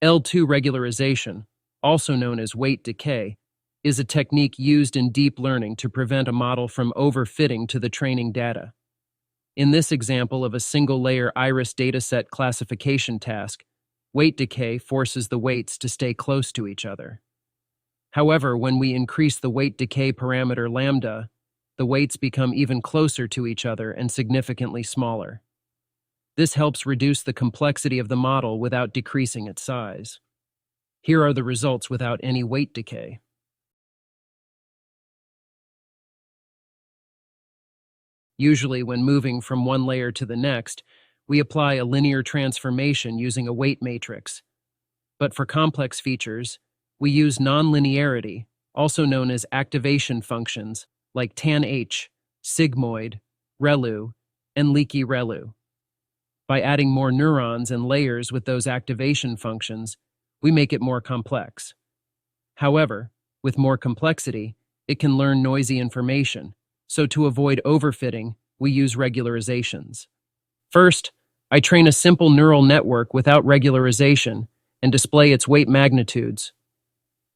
L2 regularization, also known as weight decay, is a technique used in deep learning to prevent a model from overfitting to the training data. In this example of a single-layer iris dataset classification task, weight decay forces the weights to stay close to each other. However, when we increase the weight decay parameter lambda, the weights become even closer to each other and significantly smaller. This helps reduce the complexity of the model without decreasing its size. Here are the results without any weight decay. Usually, when moving from one layer to the next, we apply a linear transformation using a weight matrix. But for complex features, we use non-linearity, also known as activation functions, like tan-h, sigmoid, ReLU, and leaky ReLU. By adding more neurons and layers with those activation functions, we make it more complex. However, with more complexity, it can learn noisy information, so to avoid overfitting, we use regularizations. First, I train a simple neural network without regularization and display its weight magnitudes.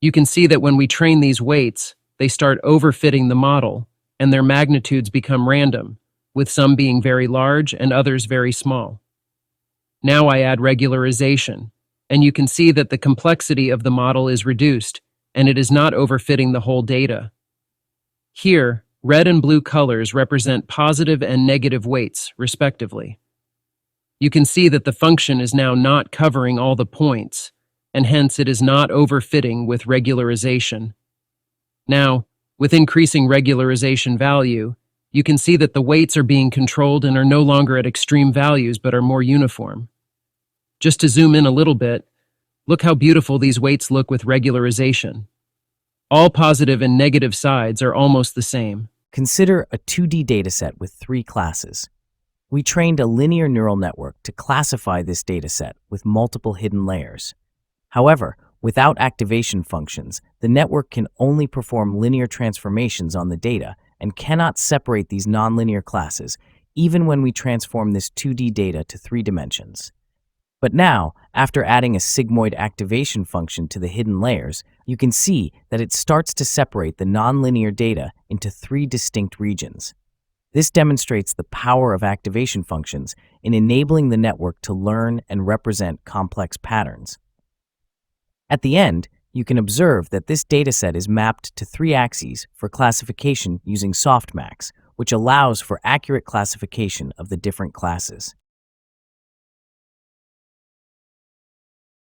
You can see that when we train these weights, they start overfitting the model, and their magnitudes become random, with some being very large and others very small. Now I add regularization, and you can see that the complexity of the model is reduced, and it is not overfitting the whole data. Here, red and blue colors represent positive and negative weights, respectively. You can see that the function is now not covering all the points, and hence it is not overfitting with regularization. Now, with increasing regularization value, you can see that the weights are being controlled and are no longer at extreme values but are more uniform. Just to zoom in a little bit, look how beautiful these weights look with regularization. All positive and negative sides are almost the same. Consider a 2D dataset with 3 classes. We trained a linear neural network to classify this dataset with multiple hidden layers. However, without activation functions, the network can only perform linear transformations on the data and cannot separate these nonlinear classes, even when we transform this 2D data to 3 dimensions. But now, after adding a sigmoid activation function to the hidden layers, you can see that it starts to separate the nonlinear data into 3 distinct regions. This demonstrates the power of activation functions in enabling the network to learn and represent complex patterns. At the end, you can observe that this dataset is mapped to 3 axes for classification using softmax, which allows for accurate classification of the different classes.